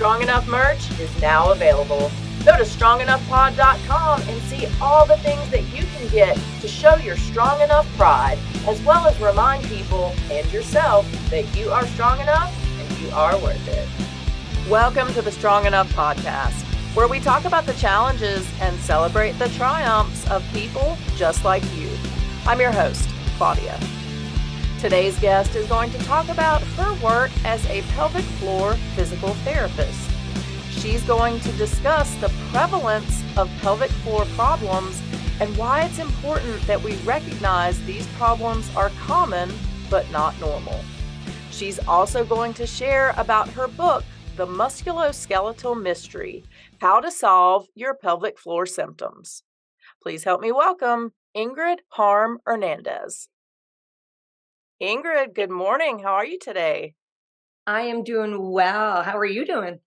Strong Enough merch is now available. Go to strongenoughpod.com and see all the things that you can get to show your strong enough pride, as well as remind people and yourself that you are strong enough and you are worth it. Welcome to the Strong Enough podcast, where we talk about the challenges and celebrate the triumphs of people just like you. I'm your host, Claudia. Today's guest is going to talk about her work as a pelvic floor physical therapist. She's going to discuss the prevalence of pelvic floor problems and why it's important that we recognize these problems are common but not normal. She's also going to share about her book, The Musculoskeletal Mystery: How to Solve Your Pelvic Floor Symptoms. Please help me welcome Ingrid Harm-Ernandes. Ingrid, good morning. How are you today? I am doing well. How are you doing?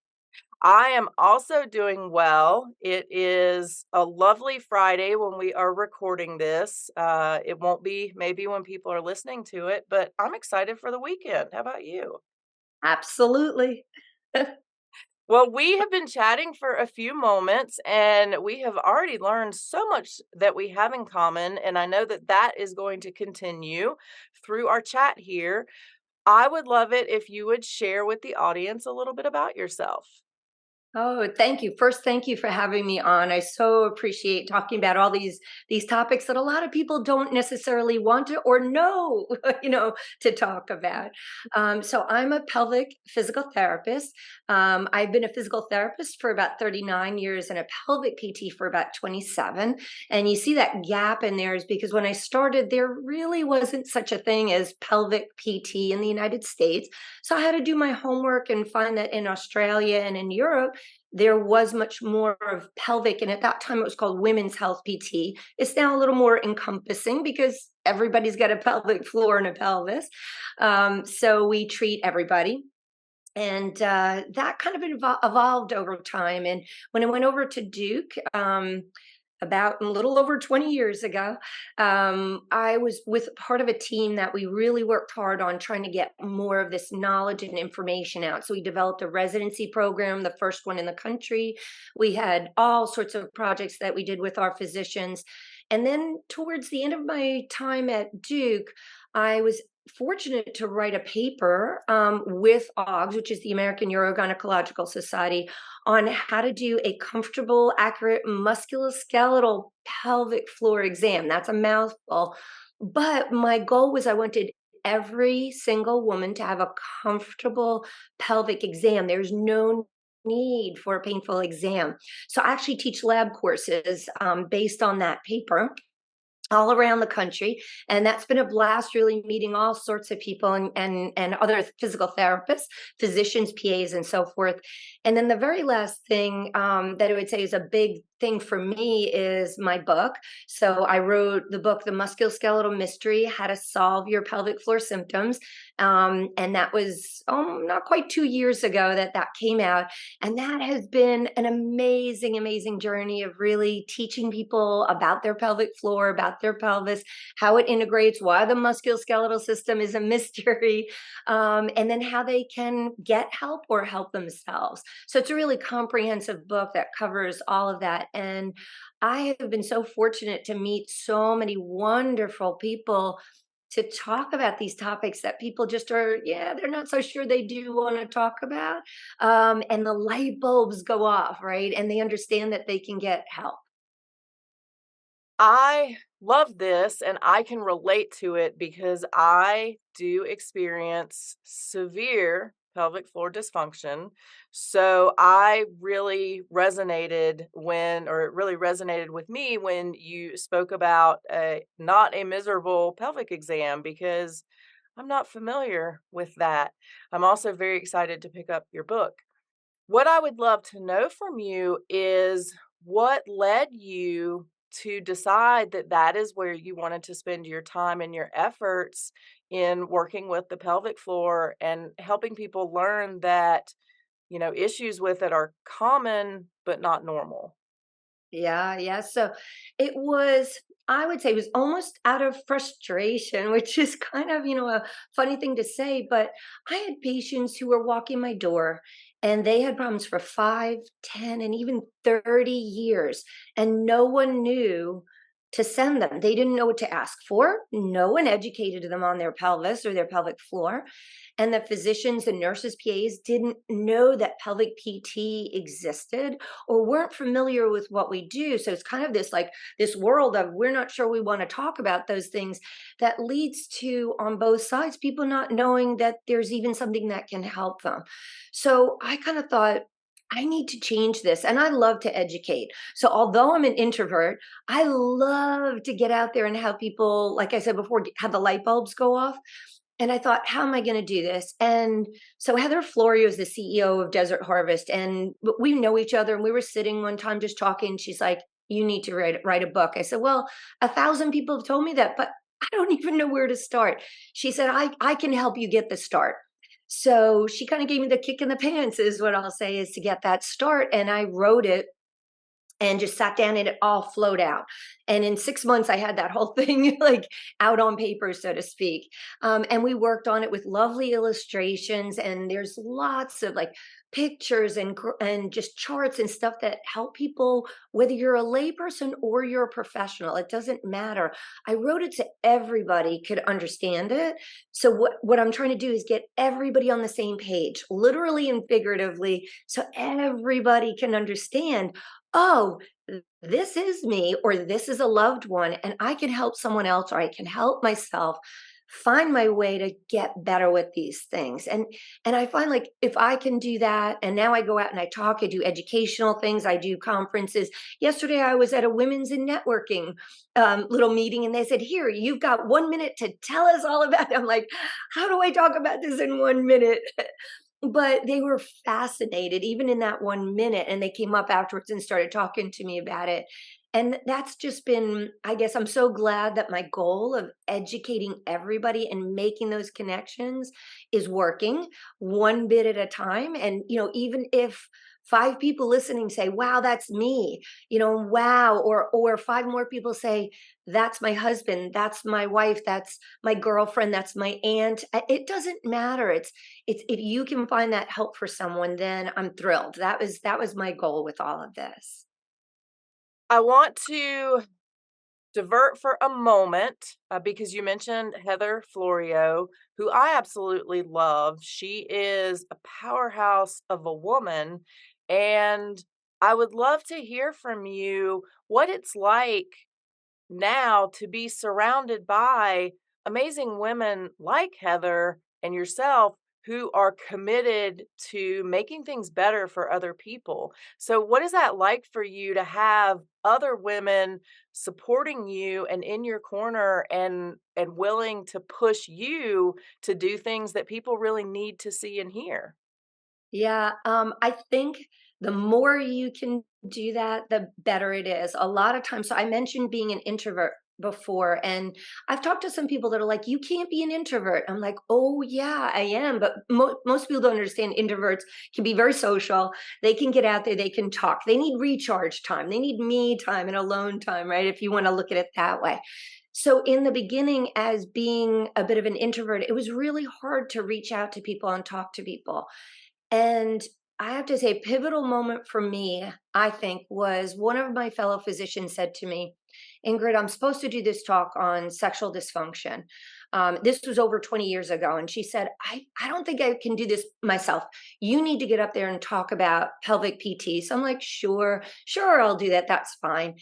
I am also doing well. It is a lovely Friday when we are recording this. It won't be maybe when people are listening to it, but I'm excited for the weekend. How about you? Absolutely. Well, we have been chatting for a few moments and we have already learned so much that we have in common. And I know that that is going to continue through our chat here. I would love it if you would share with the audience a little bit about yourself. Oh, thank you. First, thank you for having me on. I so appreciate talking about all these topics that a lot of people don't necessarily want to or know, to talk about. So I'm a pelvic physical therapist. I've been a physical therapist for about 39 years and a pelvic PT for about 27. And you see that gap in there is because when I started, there really wasn't such a thing as pelvic PT in the United States. So I had to do my homework and find that in Australia and in Europe, there was much more of pelvic. And at that time, it was called Women's Health PT. It's now a little more encompassing because everybody's got a pelvic floor and a pelvis. So we treat everybody. And that kind of evolved over time. And when I went over to Duke, about a little over 20 years ago, I was with part of a team that we really worked hard on trying to get more of this knowledge and information out. So we developed a residency program, the first one in the country. We had all sorts of projects that we did with our physicians. And then towards the end of my time at Duke, I was fortunate to write a paper with AUGS, which is the American Urogynecological Society, on how to do a comfortable, accurate musculoskeletal pelvic floor exam. That's a mouthful. But my goal was I wanted every single woman to have a comfortable pelvic exam. There's no need for a painful exam. So I actually teach lab courses based on that paper all around the country, and that's been a blast, really meeting all sorts of people and other physical therapists, physicians, PAs, and so forth. And then the very last thing that I would say is a big thing for me is my book. So I wrote the book, The Musculoskeletal Mystery: How to Solve Your Pelvic Floor Symptoms. And that was not quite 2 years ago that came out. And that has been an amazing, amazing journey of really teaching people about their pelvic floor, about their pelvis, how it integrates, why the musculoskeletal system is a mystery, and then how they can get help or help themselves. So it's a really comprehensive book that covers all of that. And I have been so fortunate to meet so many wonderful people to talk about these topics that people just are, they're not so sure they do want to talk about. And the light bulbs go off, right? And they understand that they can get help. I love this and I can relate to it because I do experience severe pelvic floor dysfunction. So I really resonated it really resonated with me when you spoke about not a miserable pelvic exam, because I'm not familiar with that. I'm also very excited to pick up your book. What I would love to know from you is what led you to decide that that is where you wanted to spend your time and your efforts in working with the pelvic floor and helping people learn that, issues with it are common but not normal. Yeah, yeah. So it was, I would say, it was almost out of frustration, which is kind of, a funny thing to say, but I had patients who were walking my door And they had problems for 5, 10, and even 30 years. And no one knew to send them. They didn't know what to ask for. No one educated them on their pelvis or their pelvic floor. And the physicians and nurses, PAs didn't know that pelvic PT existed or weren't familiar with what we do. So it's kind of this like this world of we're not sure we want to talk about those things that leads to, on both sides, people not knowing that there's even something that can help them. So I kind of thought, I need to change this. And I love to educate. So although I'm an introvert, I love to get out there and have people, like I said before, have the light bulbs go off. And I thought, how am I going to do this? And so Heather Florio is the CEO of Desert Harvest, and we know each other. And we were sitting one time just talking. She's like, "You need to write a book." I said, "Well, 1,000 people have told me that, but I don't even know where to start." She said, "I can help you get the start." So she kind of gave me the kick in the pants, is what I'll say, is to get that start. And I wrote it and just sat down and it all flowed out. And in 6 months, I had that whole thing like out on paper, so to speak. And we worked on it with lovely illustrations. And there's lots of like pictures and just charts and stuff that help people, whether you're a layperson or you're a professional. It doesn't matter. I wrote it so everybody could understand it. So what I'm trying to do is get everybody on the same page, literally and figuratively, so everybody can understand, oh, this is me, or this is a loved one, and I can help someone else, or I can help myself find my way to get better with these things. And I find like if I can do that, and now I go out and I talk, I do educational things, I do conferences. Yesterday I was at a women's in networking little meeting, and they said, "Here, you've got 1 minute to tell us all about it." I'm like, how do I talk about this in 1 minute? But they were fascinated even in that 1 minute, and they came up afterwards and started talking to me about it. And that's just been, I guess I'm so glad that my goal of educating everybody and making those connections is working one bit at a time. And, even if 5 people listening say, "Wow, that's me," "Wow," or 5 more people say, "That's my husband, that's my wife, that's my girlfriend, that's my aunt." It doesn't matter. It's if you can find that help for someone, then I'm thrilled. That was my goal with all of this. I want to divert for a moment because you mentioned Heather Florio, who I absolutely love. She is a powerhouse of a woman, and I would love to hear from you what it's like now to be surrounded by amazing women like Heather and yourself who are committed to making things better for other people. So what is that like for you to have other women supporting you and in your corner and willing to push you to do things that people really need to see and hear? Yeah, I think the more you can do that, the better it is. A lot of times, so I mentioned being an introvert before, and I've talked to some people that are like, "You can't be an introvert." I'm like, "Oh, yeah, I am." But most people don't understand introverts can be very social. They can get out there, they can talk. They need recharge time, they need me time and alone time, right? If you want to look at it that way. So in the beginning, as being a bit of an introvert, it was really hard to reach out to people and talk to people. And I have to say, pivotal moment for me, I think, was one of my fellow physicians said to me, "Ingrid, I'm supposed to do this talk on sexual dysfunction." This was over 20 years ago. And she said, I don't think I can do this myself. You need to get up there and talk about pelvic PT. So I'm like, sure, I'll do that. That's fine.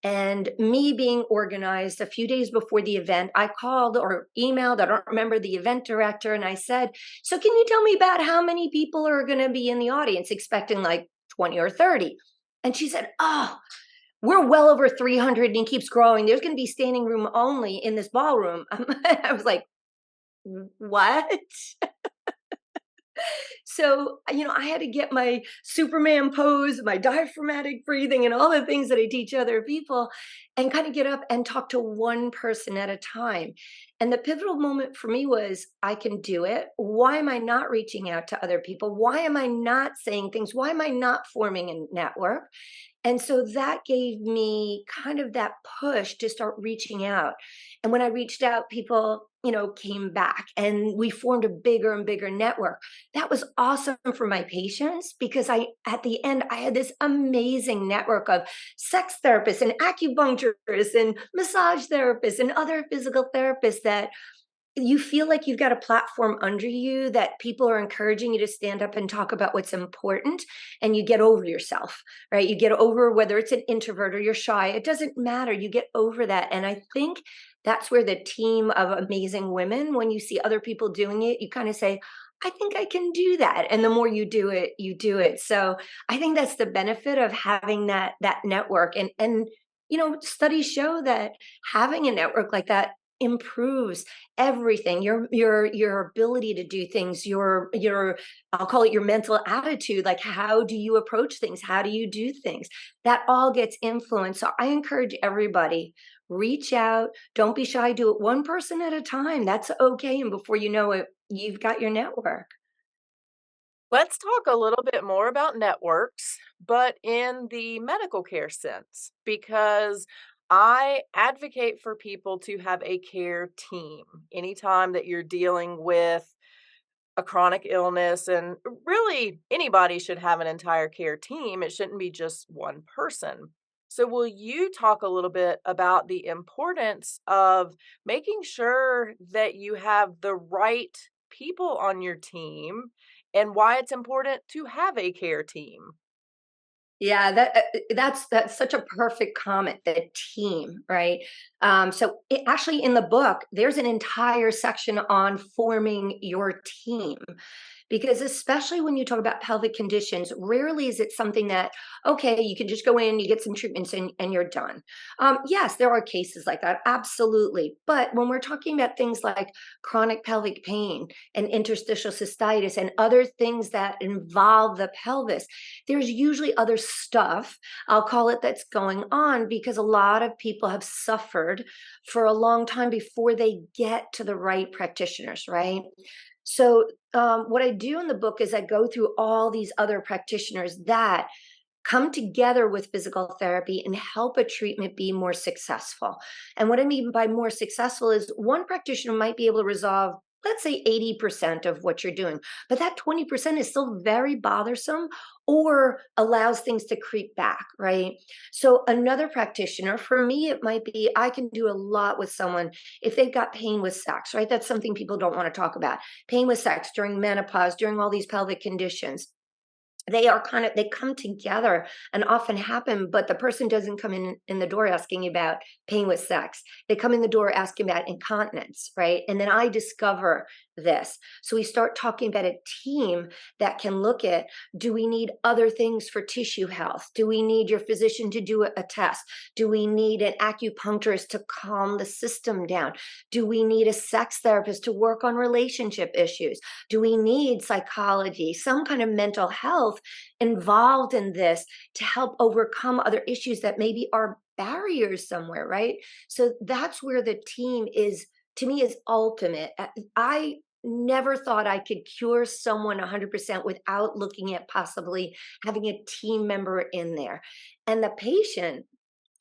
And me being organized, a few days before the event, I called or emailed, I don't remember, the event director, and I said, "So can you tell me about how many people are going to be in the audience?" Expecting like 20 or 30. And she said, "Oh, we're well over 300 and it keeps growing. There's going to be standing room only in this ballroom." I was like, "What?" So, I had to get my Superman pose, my diaphragmatic breathing, and all the things that I teach other people, and kind of get up and talk to one person at a time. And the pivotal moment for me was, I can do it. Why am I not reaching out to other people? Why am I not saying things? Why am I not forming a network? And so that gave me kind of that push to start reaching out. And when I reached out, people came back and we formed a bigger and bigger network. That was awesome for my patients because at the end, I had this amazing network of sex therapists and acupuncturists and massage therapists and other physical therapists that you feel like you've got a platform under you that people are encouraging you to stand up and talk about what's important, and you get over yourself, right? You get over whether it's an introvert or you're shy, it doesn't matter. You get over that. And I think that's where the team of amazing women, when you see other people doing it, you kind of say, I think I can do that. And the more you do it, you do it. So I think that's the benefit of having that network. And studies show that having a network like that improves everything, your ability to do things, your I'll call it your mental attitude, like how do you approach things, how do you do things, that all gets influenced. So I encourage everybody, reach out, don't be shy, do it one person at a time, that's okay, and before you know it, you've got your network. Let's talk a little bit more about networks, but in the medical care sense, because I advocate for people to have a care team anytime that you're dealing with a chronic illness. And really, anybody should have an entire care team. It shouldn't be just one person. So, will you talk a little bit about the importance of making sure that you have the right people on your team and why it's important to have a care team? Yeah, that's such a perfect comment. The team, right? So actually, in the book, there's an entire section on forming your team, because especially when you talk about pelvic conditions, rarely is it something that, okay, you can just go in, you get some treatments, and you're done. Yes, there are cases like that, absolutely. But when we're talking about things like chronic pelvic pain and interstitial cystitis and other things that involve the pelvis, there's usually other stuff, I'll call it, that's going on because a lot of people have suffered for a long time before they get to the right practitioners, right? So, what I do in the book is I go through all these other practitioners that come together with physical therapy and help a treatment be more successful. And what I mean by more successful is one practitioner might be able to resolve, let's say, 80% of what you're doing, but that 20% is still very bothersome or allows things to creep back, right? So, another practitioner, for me, it might be I can do a lot with someone if they've got pain with sex, right? That's something people don't want to talk about. Pain with sex during menopause, during all these pelvic conditions, they come together and often happen, but the person doesn't come in the door asking about pain with sex. They come in the door asking about incontinence, right? And then I discover this, so we start talking about a team that can look at, do we need other things for tissue health, do we need your physician to do a test, do we need an acupuncturist to calm the system down, do we need a sex therapist to work on relationship issues, do we need psychology, some kind of mental health involved in this to help overcome other issues that maybe are barriers somewhere, right? So that's where the team is, to me, is ultimate. I never thought I could cure someone 100% without looking at possibly having a team member in there. And the patient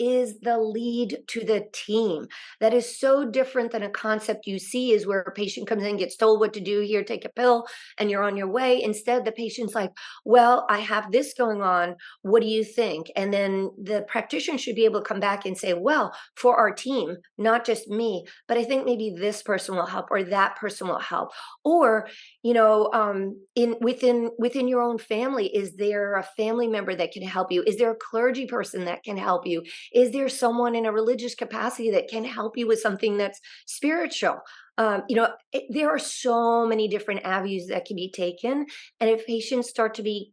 is the lead to the team. That is so different than a concept you see is where a patient comes in, gets told what to do, here, take a pill, and you're on your way. Instead, the patient's like, well, I have this going on. What do you think? And then the practitioner should be able to come back and say, well, for our team, not just me, but I think maybe this person will help or that person will help. Or, in within your own family, is there a family member that can help you? Is there a clergy person that can help you? Is there someone in a religious capacity that can help you with something that's spiritual? There are so many different avenues that can be taken. And if patients start to be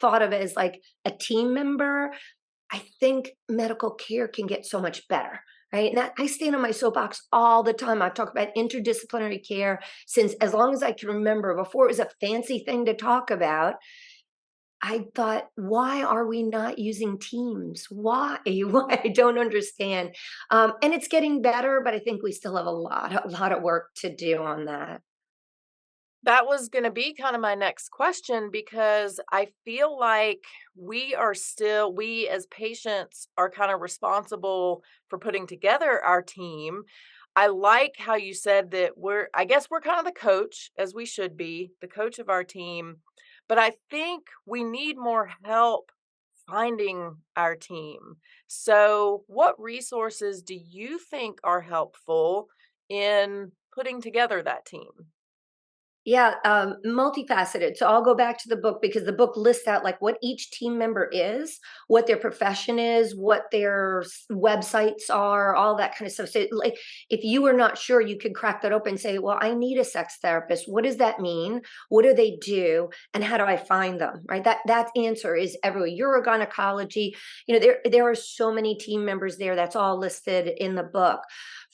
thought of as like a team member, I think medical care can get so much better. Right. And I stand on my soapbox all the time. I've talked about interdisciplinary care since as long as I can remember, before it was a fancy thing to talk about. I thought, why are we not using Teams? Why? Why? I don't understand. And it's getting better, but I think we still have a lot of work to do on that. That was going to be kind of my next question because I feel like we as patients are kind of responsible for putting together our team. I like how you said that I guess we're kind of the coach, as we should be, the coach of our team. But I think we need more help finding our team. So, what resources do you think are helpful in putting together that team? Yeah, multifaceted. So I'll go back to the book because the book lists out like what each team member is, what their profession is, what their websites are, all that kind of stuff. So, like, if you were not sure, you could crack that open and say, "Well, I need a sex therapist. What does that mean? What do they do? And how do I find them?" Right? That answer is everywhere. Urogynecology. There are so many team members there. That's all listed in the book.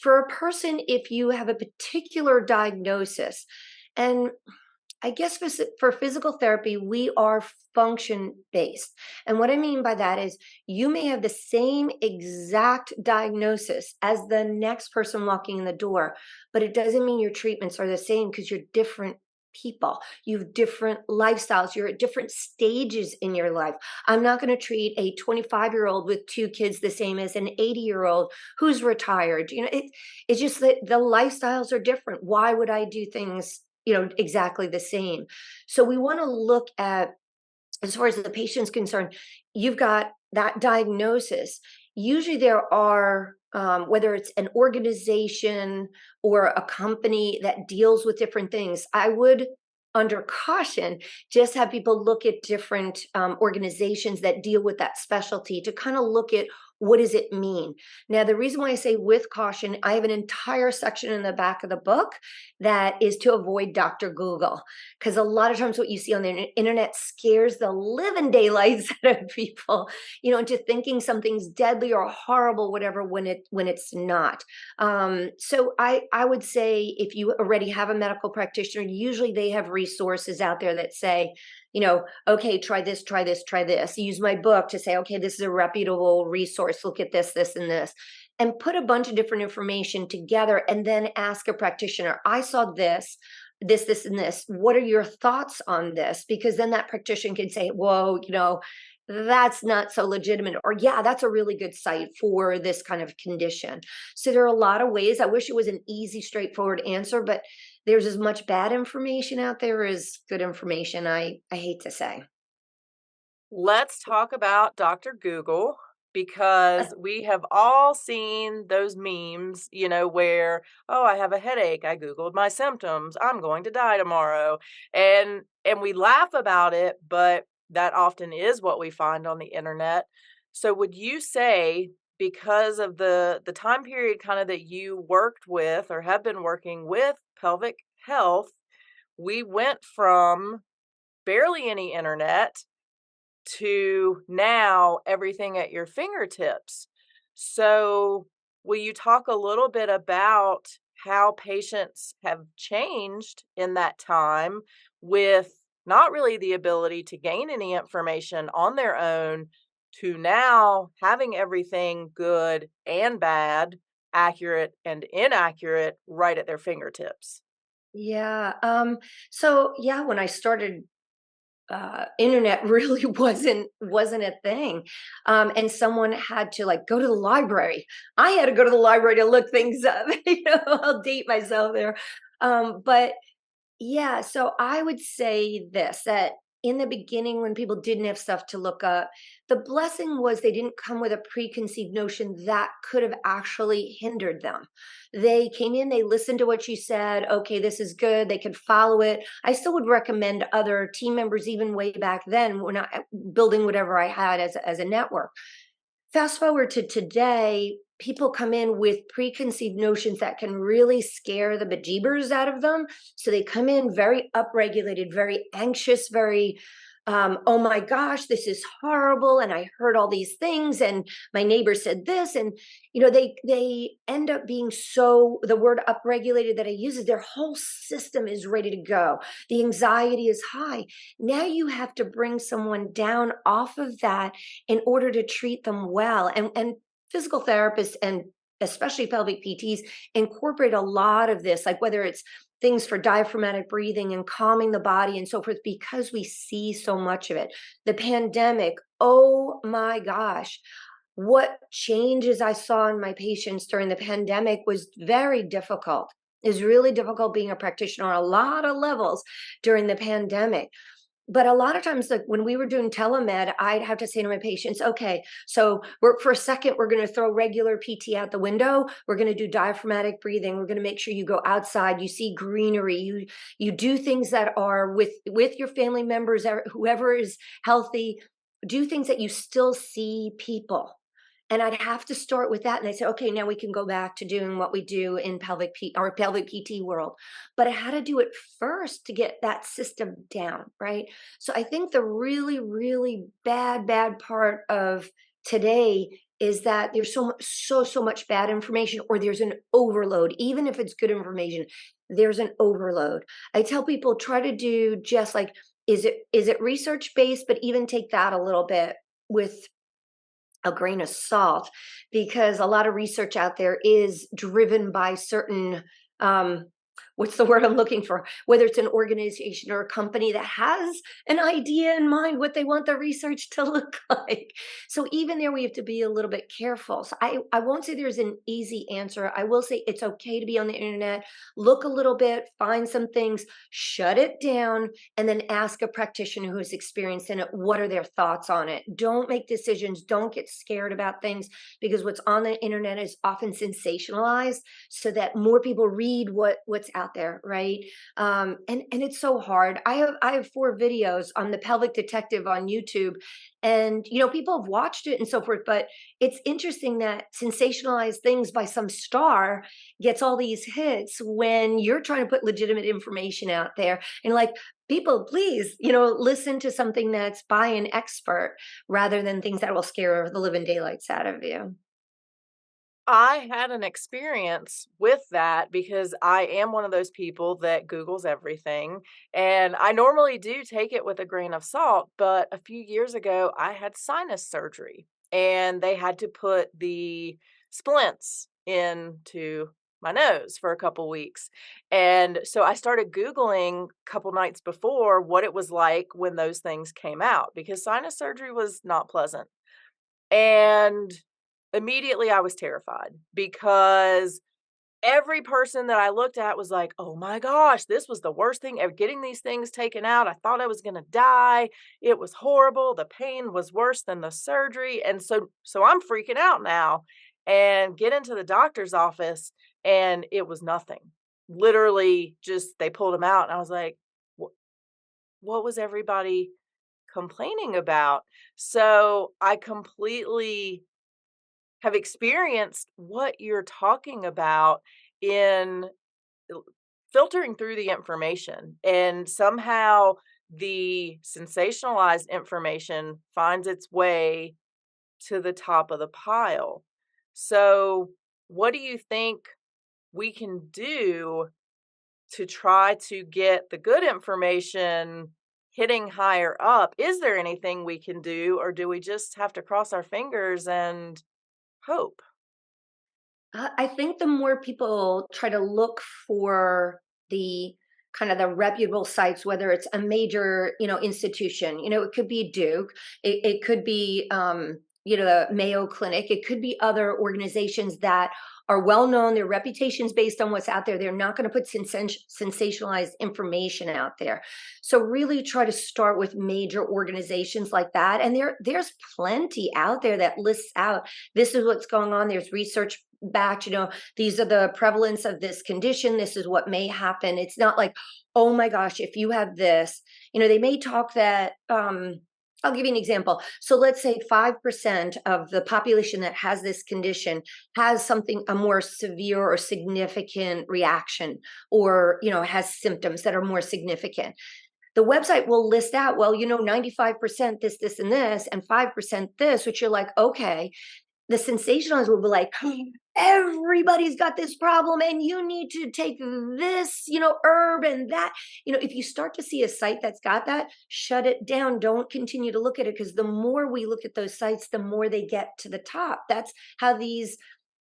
For a person, if you have a particular diagnosis and I guess for physical therapy, we are function based. And what I mean by that is you may have the same exact diagnosis as the next person walking in the door, but it doesn't mean your treatments are the same because you're different people. You have different lifestyles. You're at different stages in your life. I'm not going to treat a 25-year-old with two kids the same as an 80-year-old who's retired. It's just that the lifestyles are different. Why would I do things exactly the same? So we want to look at, as far as the patient's concerned, you've got that diagnosis. Usually there are, whether it's an organization or a company that deals with different things, I would, under caution, just have people look at different organizations that deal with that specialty to kind of look at what does it mean. Now, the reason why I say with caution, I have an entire section in the back of the book that is to avoid Dr. Google, because a lot of times what you see on the internet scares the living daylights out of people, into thinking something's deadly or horrible, whatever, when it's not. So I would say if you already have a medical practitioner, usually they have resources out there that say, okay, try this, try this, try this. Use my book to say, okay, this is a reputable resource. Look at this, and this. And put a bunch of different information together and then ask a practitioner, I saw this, and this. What are your thoughts on this? Because then that practitioner can say, whoa, that's not so legitimate. Or, yeah, that's a really good site for this kind of condition. So there are a lot of ways. I wish it was an easy, straightforward answer, but there's as much bad information out there as good information, I hate to say. Let's talk about Dr. Google because we have all seen those memes, where, oh, I have a headache. I Googled my symptoms. I'm going to die tomorrow. And we laugh about it, but that often is what we find on the internet. So would you say, because of the time period kind of that you worked with or have been working with pelvic health, we went from barely any internet to now everything at your fingertips. So, will you talk a little bit about how patients have changed in that time with not really the ability to gain any information on their own to now having everything good and bad, accurate and inaccurate right at their fingertips? Yeah. So yeah, when I started, internet really wasn't a thing, and someone had to like go to the library. I had to go to the library to look things up. I'll date myself there, but yeah, so I would say this, that in the beginning, when people didn't have stuff to look up, the blessing was they didn't come with a preconceived notion that could have actually hindered them. They came in, they listened to what you said. Okay, this is good. They could follow it. I still would recommend other team members, even way back then, when I building whatever I had as a network. Fast forward to today, people come in with preconceived notions that can really scare the bejeebers out of them. So they come in very upregulated, very anxious, very, oh my gosh, this is horrible. And I heard all these things, and my neighbor said this. And, they end up being so, the word upregulated that I use is their whole system is ready to go. The anxiety is high. Now you have to bring someone down off of that in order to treat them well. And physical therapists, and especially pelvic PTs, incorporate a lot of this, like whether it's things for diaphragmatic breathing and calming the body and so forth, because we see so much of it. The pandemic, oh my gosh. What changes I saw in my patients during the pandemic was very difficult. It's really difficult being a practitioner on a lot of levels during the pandemic. But a lot of times, like when we were doing telemed, I'd have to say to my patients, okay, so we're for a second, we're going to throw regular PT out the window. We're going to do diaphragmatic breathing. We're going to make sure you go outside, you see greenery, you do things that are with your family members, whoever is healthy, do things that you still see people. And I'd have to start with that. And I said, okay, now we can go back to doing what we do in pelvic PT world. But I had to do it first to get that system down, right? So I think the really, really bad part of today is that there's so much bad information, or there's an overload. Even if it's good information, there's an overload. I tell people, try to do just like, is it research based, but even take that a little bit with a grain of salt, because a lot of research out there is driven by certain what's the word I'm looking for, whether it's an organization or a company that has an idea in mind what they want the research to look like. So even there we have to be a little bit careful. So I won't say there's an easy answer. I will say it's okay to be on the internet, look a little bit, find some things, shut it down, and then ask a practitioner who is experienced in it, what are their thoughts on it. Don't make decisions, don't get scared about things, because what's on the internet is often sensationalized so that more people read what's out there, right? And it's so hard. I have 4 videos on the pelvic detective on YouTube, and people have watched it and so forth, but it's interesting that sensationalized things by some star gets all these hits when you're trying to put legitimate information out there. And like, people, please, listen to something that's by an expert rather than things that will scare the living daylights out of you. I had an experience with that because I am one of those people that Googles everything. And I normally do take it with a grain of salt. But a few years ago, I had sinus surgery and they had to put the splints into my nose for a couple weeks. And so I started Googling a couple nights before what it was like when those things came out, because sinus surgery was not pleasant. And immediately I was terrified because every person that I looked at was like, "Oh my gosh, this was the worst thing ever, getting these things taken out. I thought I was gonna die. It was horrible. The pain was worse than the surgery." And so I'm freaking out now and get into the doctor's office and it was nothing. Literally just they pulled them out and I was like, "Wh what was everybody complaining about?" So I completely have experienced what you're talking about in l filtering through the information, and somehow the sensationalized information finds its way to the top of the pile. So, what do you think we can do to try to get the good information hitting higher up? Is there anything we can do, or do we just have to cross our fingers and hope? I think the more people try to look for the kind of the reputable sites, whether it's a major, institution, it could be Duke, it could be, the Mayo Clinic, it could be other organizations that are well known, their reputations based on what's out there. They're not going to put sensationalized information out there. So really try to start with major organizations like that. And there's plenty out there that lists out, this is what's going on. There's research backed, these are the prevalence of this condition, this is what may happen. It's not like, oh my gosh, if you have this, they may talk that, I'll give you an example. So let's say 5% of the population that has this condition has something, a more severe or significant reaction, or has symptoms that are more significant. The website will list out, well, 95% this and this, and 5% this, which you're like, okay. The sensationalists will be like, everybody's got this problem and you need to take this, herb and that. If you start to see a site that's got that, shut it down. Don't continue to look at it, because the more we look at those sites, the more they get to the top. That's how these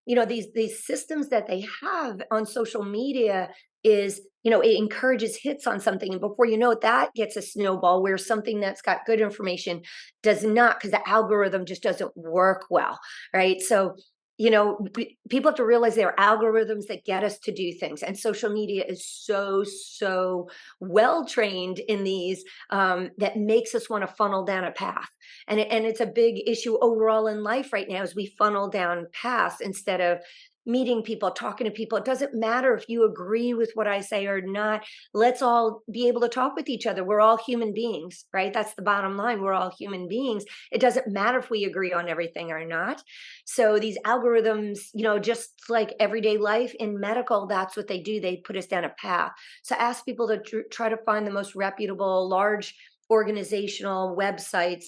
these systems that they have on social media is, it encourages hits on something, and before you know it, that gets a snowball where something that's got good information does not, because the algorithm just doesn't work well, right? So people have to realize there are algorithms that get us to do things, and social media is so well trained in these, that makes us want to funnel down a path. And it's a big issue overall in life right now, as we funnel down paths instead of meeting people, talking to people. It doesn't matter if you agree with what I say or not. Let's all be able to talk with each other. We're all human beings, right? That's the bottom line. We're all human beings. It doesn't matter if we agree on everything or not. So these algorithms, just like everyday life in medical, that's what they do. They put us down a path. So ask people to try to find the most reputable, large organizational websites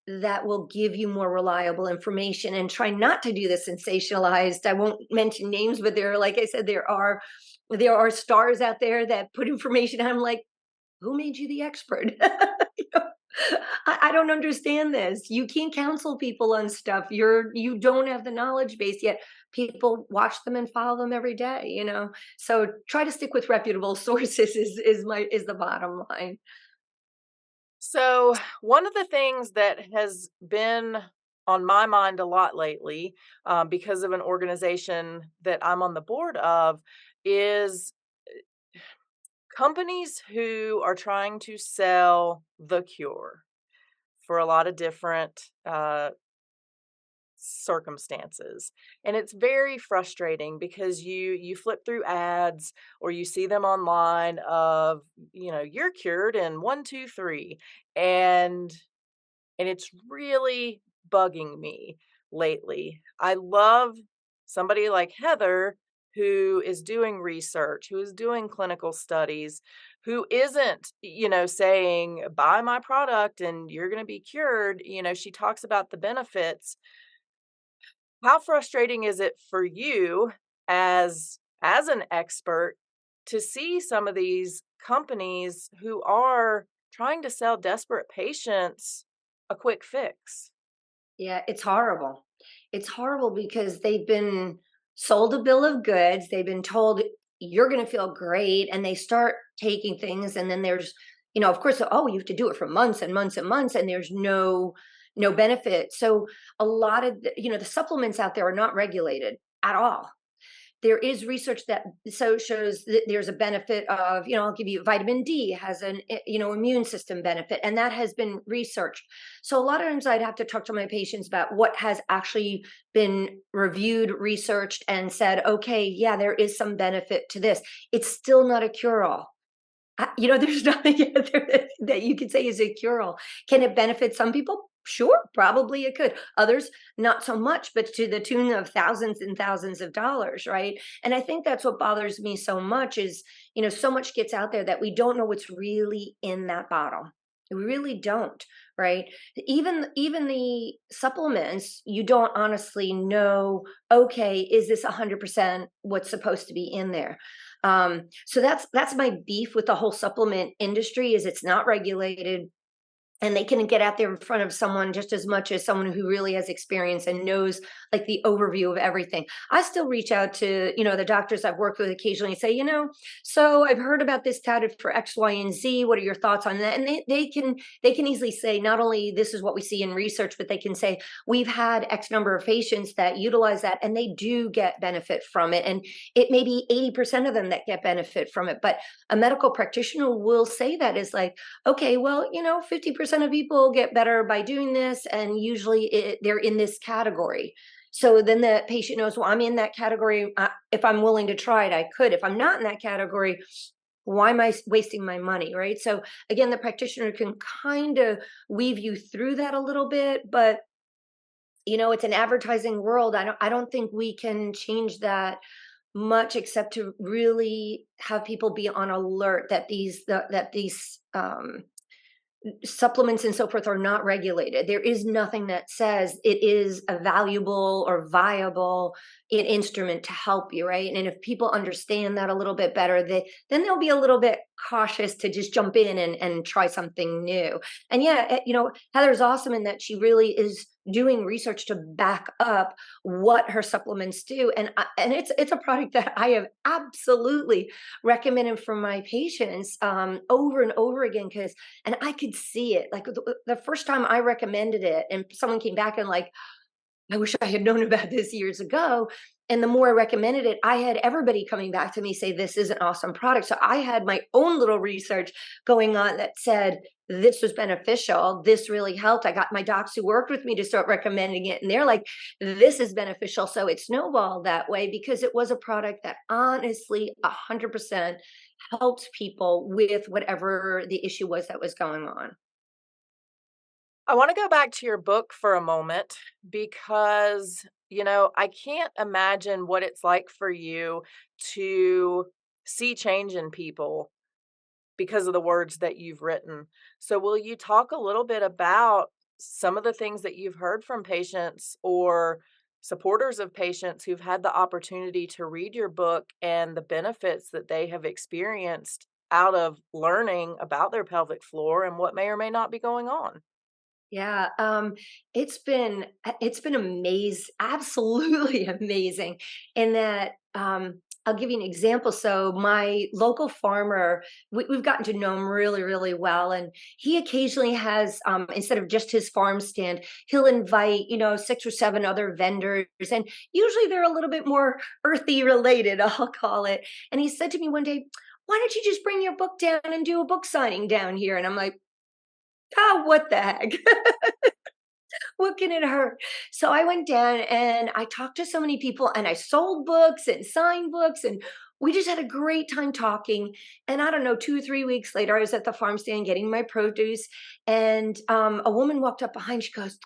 that will give you more reliable information, and try not to do the sensationalized. I won't mention names, but like I said, there are stars out there that put information. I'm like, who made you the expert? You know, I don't understand this. You can't counsel people on stuff. You don't have the knowledge base yet. People watch them and follow them every day. So try to stick with reputable sources is the bottom line. So, one of the things that has been on my mind a lot lately, because of an organization that I'm on the board of, is companies who are trying to sell the cure for a lot of different circumstances. And it's very frustrating because you flip through ads or you see them online of, you're cured in 1 2 3, and it's really bugging me lately. I love somebody like Heather, who is doing research, who is doing clinical studies, who isn't, saying buy my product and you're going to be cured. She talks about the benefits. How frustrating is it for you as an expert to see some of these companies who are trying to sell desperate patients a quick fix? Yeah, it's horrible. It's horrible because they've been sold a bill of goods. They've been told you're going to feel great, and they start taking things, and then there's, of course, oh, you have to do it for months and months and months, and there's no benefit. So a lot of the supplements out there are not regulated at all. There is research that shows that there's a benefit of, I'll give you, vitamin D has an, immune system benefit, and that has been researched. So a lot of times I'd have to talk to my patients about what has actually been reviewed, researched, and said, okay, yeah, there is some benefit to this. It's still not a cure-all. There's nothing out there that you could say is a cure-all. Can it benefit some people? Sure, probably it could. Others, not so much, but to the tune of thousands and thousands of dollars, right? And I think that's what bothers me so much is, so much gets out there that we don't know what's really in that bottle. We really don't, right? Even the supplements, you don't honestly know, okay, is this 100% what's supposed to be in there? So that's my beef with the whole supplement industry, is it's not regulated, and they can get out there in front of someone just as much as someone who really has experience and knows like the overview of everything. I still reach out to, the doctors I've worked with occasionally and say, so I've heard about this touted for X, Y, and Z. What are your thoughts on that? And they can easily say, not only this is what we see in research, but they can say, we've had X number of patients that utilize that and they do get benefit from it. And it may be 80% of them that get benefit from it. But a medical practitioner will say that is like, okay, well, 50% of people get better by doing this, and usually they're in this category. So then the patient knows, well, I'm in that category. If I'm willing to try it, I could. If I'm not in that category, why am I wasting my money, right? So again, the practitioner can kind of weave you through that a little bit, but it's an advertising world. I don't think we can change that much, except to really have people be on alert that these supplements and so forth are not regulated. There is nothing that says it is a valuable or viable instrument to help you, right? And if people understand that a little bit better, then they'll be a little bit cautious to just jump in and try something new. And yeah, Heather's awesome in that she really is doing research to back up what her supplements do. And it's a product that I have absolutely recommended for my patients over and over again, because and I could see it. Like the first time I recommended it, and someone came back and like, I wish I had known about this years ago. And the more I recommended it, I had everybody coming back to me say, this is an awesome product. So I had my own little research going on that said, this was beneficial. This really helped. I got my docs who worked with me to start recommending it. And they're like, this is beneficial. So it snowballed that way because it was a product that honestly 100% helped people with whatever the issue was that was going on. I want to go back to your book for a moment because, I can't imagine what it's like for you to see change in people because of the words that you've written. So, will you talk a little bit about some of the things that you've heard from patients or supporters of patients who've had the opportunity to read your book and the benefits that they have experienced out of learning about their pelvic floor and what may or may not be going on? Yeah, it's been absolutely amazing in that I'll give you an example. So my local farmer, we've gotten to know him really, really well, and he occasionally has instead of just his farm stand, he'll invite 6 or 7 other vendors, and usually they're a little bit more earthy related, I'll call it. And he said to me one day, "Why don't you just bring your book down and do a book signing down here?" And I'm like, "Oh, what the heck?" What can it hurt? So I went down and I talked to so many people and I sold books and signed books, and we just had a great time talking. And I don't know, 2 or 3 weeks later, I was at the farm stand getting my produce, and a woman walked up behind. She goes,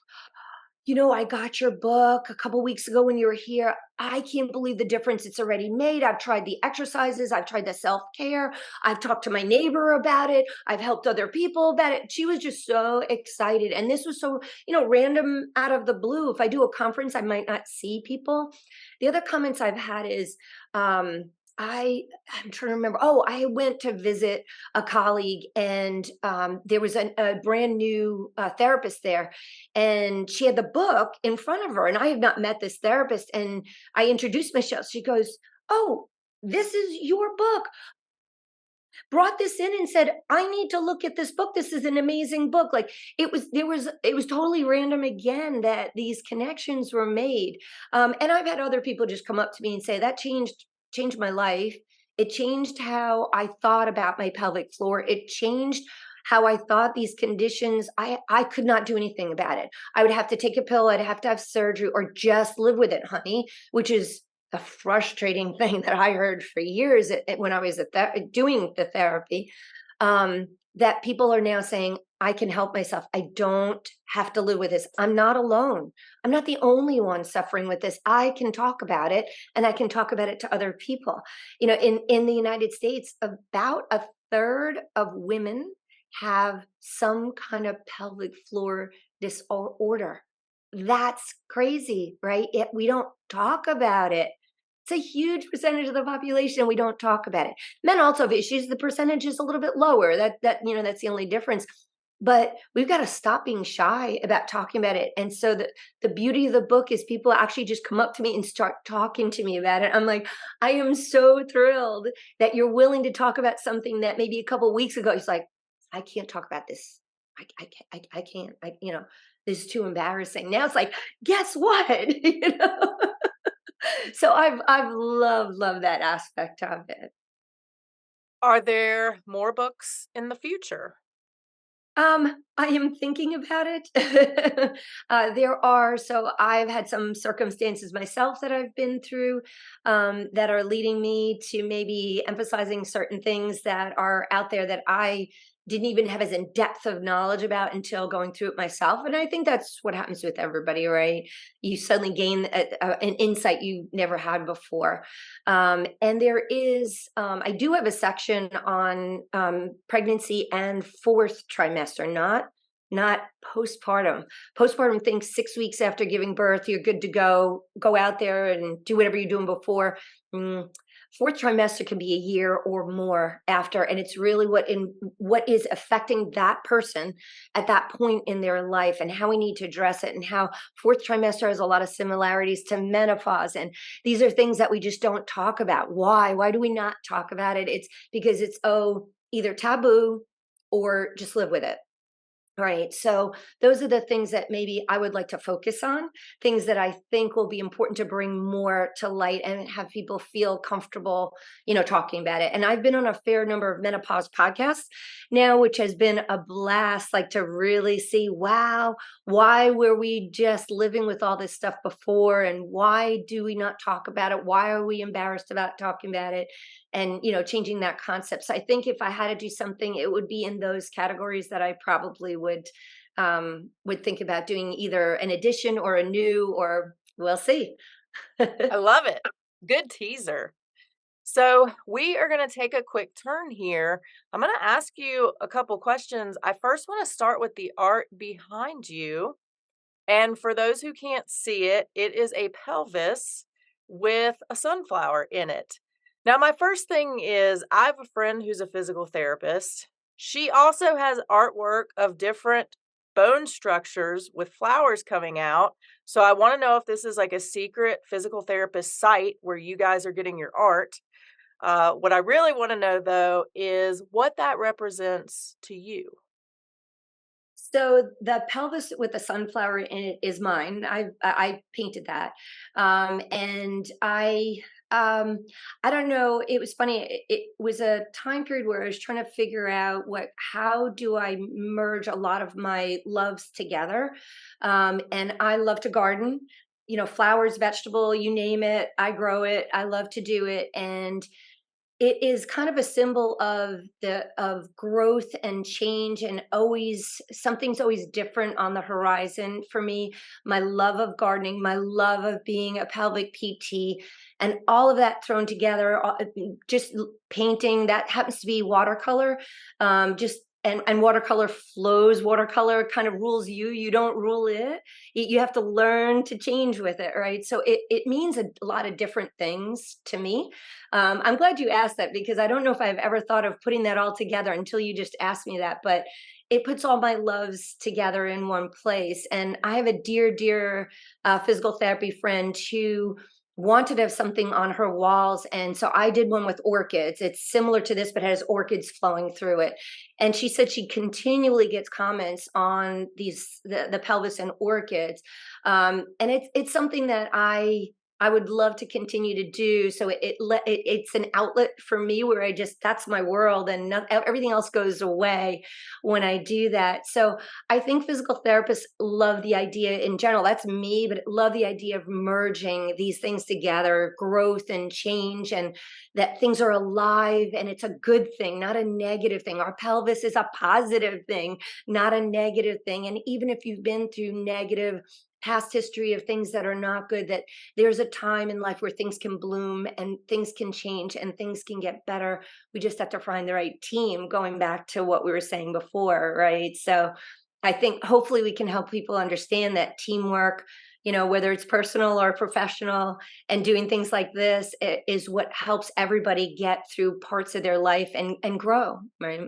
I got your book a couple weeks ago when you were here. I can't believe the difference it's already made. I've tried the exercises, I've tried the self care, I've talked to my neighbor about it, I've helped other people about it." She was just so excited. And this was so, random out of the blue. If I do a conference, I might not see people. The other comments I've had is, I'm trying to remember. Oh, I went to visit a colleague, and there was a brand new therapist there, and she had the book in front of her, and I have not met this therapist. And I introduced myself. She goes, "Oh, this is your book." Brought this in and said, "I need to look at this book. This is an amazing book." Like, it was totally random again that these connections were made. And I've had other people just come up to me and say that changed my life. It changed how I thought about my pelvic floor. It changed how I thought these conditions. I could not do anything about it. I would have to take a pill. I'd have to have surgery or just live with it, honey, which is a frustrating thing that I heard for years when I was doing the therapy. That people are now saying, I can help myself. I don't have to live with this. I'm not alone. I'm not the only one suffering with this. I can talk about it, and I can talk about it to other people. In the United States, about a third of women have some kind of pelvic floor disorder. That's crazy, right? We don't talk about it. It's a huge percentage of the population. We don't talk about it. Men also have issues. The percentage is a little bit lower. That's the only difference. But we've got to stop being shy about talking about it. And so the beauty of the book is people actually just come up to me and start talking to me about it. I'm like, I am so thrilled that you're willing to talk about something that maybe a couple of weeks ago, it's like, I can't talk about this. I can't. This is too embarrassing. Now it's like, guess what? So I've loved that aspect of it. Are there more books in the future? I am thinking about it. There are, so I've had some circumstances myself that I've been through that are leading me to maybe emphasizing certain things that are out there that I didn't even have as in depth of knowledge about until going through it myself. And I think that's what happens with everybody, right? You suddenly gain an insight you never had before. And I do have a section on pregnancy and fourth trimester, not postpartum. Postpartum thinks 6 weeks after giving birth, you're good to go. Go out there and do whatever you're doing before. fourth trimester can be a year or more after, and it's really what is affecting that person at that point in their life, and how we need to address it, and how fourth trimester has a lot of similarities to menopause. And these are things that we just don't talk about. Why do we not talk about it? It's because it's either taboo or just live with it. Right. So those are the things that maybe I would like to focus on, things that I think will be important to bring more to light and have people feel comfortable, talking about it. And I've been on a fair number of menopause podcasts now, which has been a blast, like to really see, wow, why were we just living with all this stuff before? And why do we not talk about it? Why are we embarrassed about talking about it? And changing that concept. So I think if I had to do something, it would be in those categories that I probably would think about doing, either an addition or a new, or we'll see. I love it. Good teaser. So, we are going to take a quick turn here. I'm going to ask you a couple questions. I first want to start with the art behind you. And for those who can't see it, it is a pelvis with a sunflower in it. Now, my first thing is I have a friend who's a physical therapist. She also has artwork of different bone structures with flowers coming out. So I want to know if this is like a secret physical therapist site where you guys are getting your art. What I really want to know, though, is what that represents to you. So the pelvis with the sunflower in it is mine. I painted that, and I don't know. It was funny. It was a time period where I was trying to figure out how do I merge a lot of my loves together, and I love to garden. Flowers, vegetable, you name it, I grow it. I love to do it, and it is kind of a symbol of growth and change, and always something's always different on the horizon for me. My love of gardening, my love of being a pelvic PT, and all of that thrown together, just painting that happens to be watercolor. Just and watercolor flows. Watercolor kind of rules you. You don't rule it. You have to learn to change with it, right? So it means a lot of different things to me. I'm glad you asked that, because I don't know if I've ever thought of putting that all together until you just asked me that. But it puts all my loves together in one place. And I have a dear, dear physical therapy friend who wanted to have something on her walls. And so I did one with orchids. It's similar to this, but has orchids flowing through it. And she said she continually gets comments on the pelvis and orchids. And it's something that I would love to continue to do. So it's an outlet for me where that's my world, and everything else goes away when I do that. So I think physical therapists love the idea in general. That's me, but love the idea of merging these things together, growth and change, and that things are alive, and it's a good thing, not a negative thing. Our pelvis is a positive thing, not a negative thing. And even if you've been through negative past history of things that are not good, that there's a time in life where things can bloom and things can change and things can get better. We just have to find the right team, going back to what we were saying before, right? So I think hopefully we can help people understand that teamwork, whether it's personal or professional, and doing things like this is what helps everybody get through parts of their life and grow, right?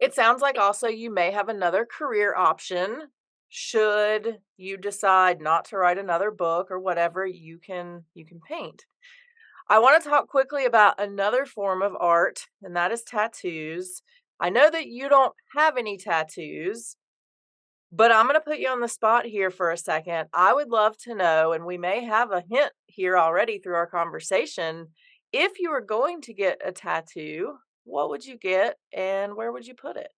It sounds like also you may have another career option should you decide not to write another book or whatever. You can paint. I want to talk quickly about another form of art, and that is tattoos. I know that you don't have any tattoos, but I'm going to put you on the spot here for a second. I would love to know, and we may have a hint here already through our conversation, if you were going to get a tattoo, what would you get and where would you put it?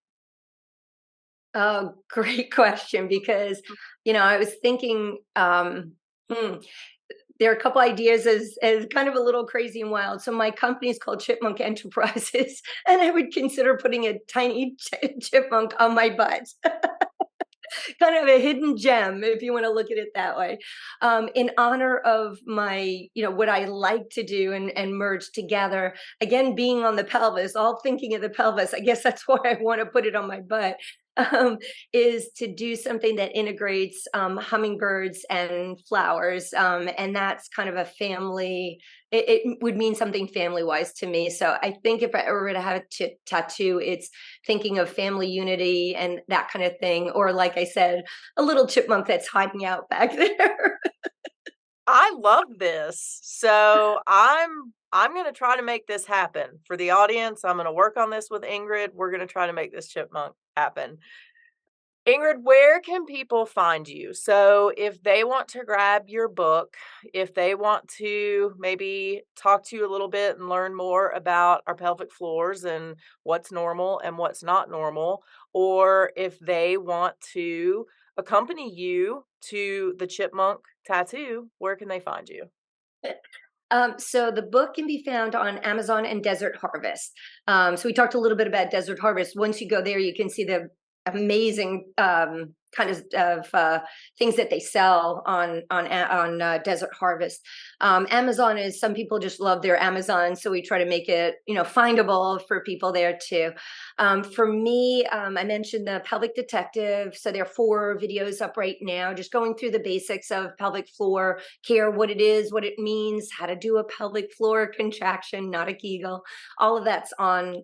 Oh, great question. Because, I was thinking, hmm, there are a couple ideas as kind of a little crazy and wild. So my company is called Chipmunk Enterprises, and I would consider putting a tiny chipmunk on my butt. Kind of a hidden gem, if you want to look at it that way, in honor of my, what I like to do and merge together. Again, being on the pelvis, all thinking of the pelvis. I guess that's why I want to put it on my butt. um, is to do something that integrates hummingbirds and flowers. And that's kind of a family, it would mean something family wise to me. So I think if I ever were to have a tattoo, it's thinking of family unity and that kind of thing. Or, like I said, a little chipmunk that's hiding out back there. I love this. So I'm going to try to make this happen for the audience. I'm going to work on this with Ingrid. We're going to try to make this chipmunk happen. Ingrid, where can people find you? So if they want to grab your book, if they want to maybe talk to you a little bit and learn more about our pelvic floors and what's normal and what's not normal, or if they want to accompany you to the chipmunk tattoo, where can they find you? So the book can be found on Amazon and Desert Harvest. So we talked a little bit about Desert Harvest. Once you go there, you can see the amazing kind of things that they sell on Desert Harvest. Amazon is, some people just love their Amazon, so we try to make it findable for people there too. For me, I mentioned the Pelvic Detective, so there are 4 videos up right now, just going through the basics of pelvic floor care, what it is, what it means, how to do a pelvic floor contraction, not a Kegel. All of that's on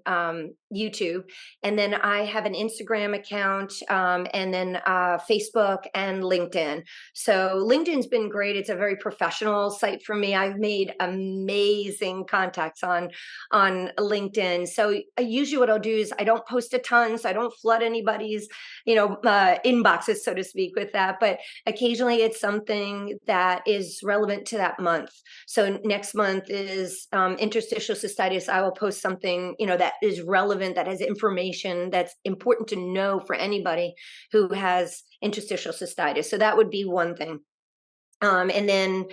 YouTube. And then I have an Instagram account, and then Facebook and LinkedIn. So LinkedIn's been great. It's a very professional site for me. I've made amazing contacts on LinkedIn. So usually what I'll do is I don't post a ton, so I don't flood anybody's inboxes, so to speak, with that. But occasionally it's something that is relevant to that month. So next month is interstitial cystitis. I will post something that is relevant, that has information that's important to know for anybody who has interstitial cystitis. So that would be one thing. And then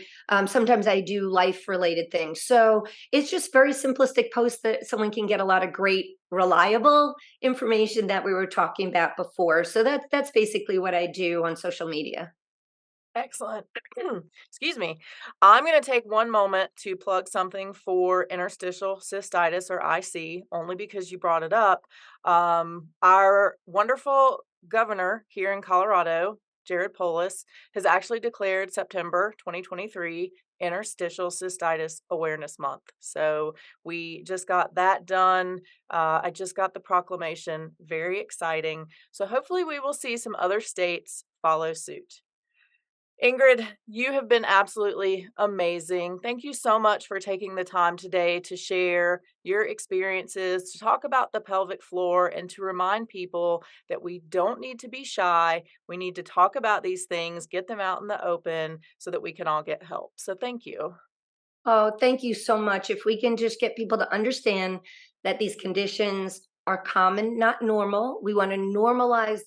sometimes I do life related things. So it's just very simplistic posts that someone can get a lot of great, reliable information that we were talking about before. So that's basically what I do on social media. Excellent. Excuse me. I'm going to take one moment to plug something for interstitial cystitis, or IC, only because you brought it up. Our wonderful governor here in Colorado, Jared Polis, has actually declared September 2023 Interstitial Cystitis Awareness Month. So we just got that done. I just got the proclamation. Very exciting. So hopefully we will see some other states follow suit. Ingrid, you have been absolutely amazing. Thank you so much for taking the time today to share your experiences, to talk about the pelvic floor, and to remind people that we don't need to be shy. We need to talk about these things, get them out in the open so that we can all get help. So thank you. Oh, thank you so much. If we can just get people to understand that these conditions are common, not normal, we want to normalize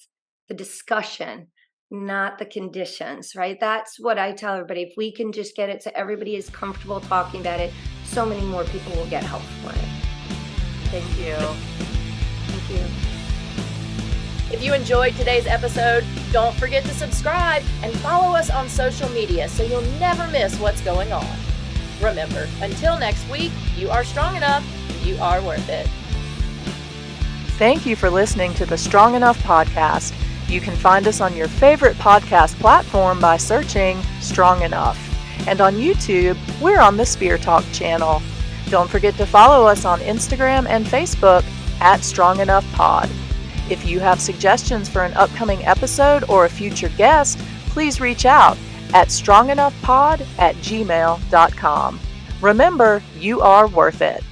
the discussion, not the conditions, right? That's what I tell everybody. If we can just get it so everybody is comfortable talking about it, so many more people will get help for it. Thank you. Thank you. If you enjoyed today's episode, don't forget to subscribe and follow us on social media so you'll never miss what's going on. Remember, until next week, you are strong enough, you are worth it. Thank you for listening to the Strong Enough podcast. You can find us on your favorite podcast platform by searching Strong Enough. And on YouTube, we're on the Spear Talk channel. Don't forget to follow us on Instagram and Facebook at Strong Enough Pod. If you have suggestions for an upcoming episode or a future guest, please reach out at strongenoughpod@gmail.com. Remember, you are worth it.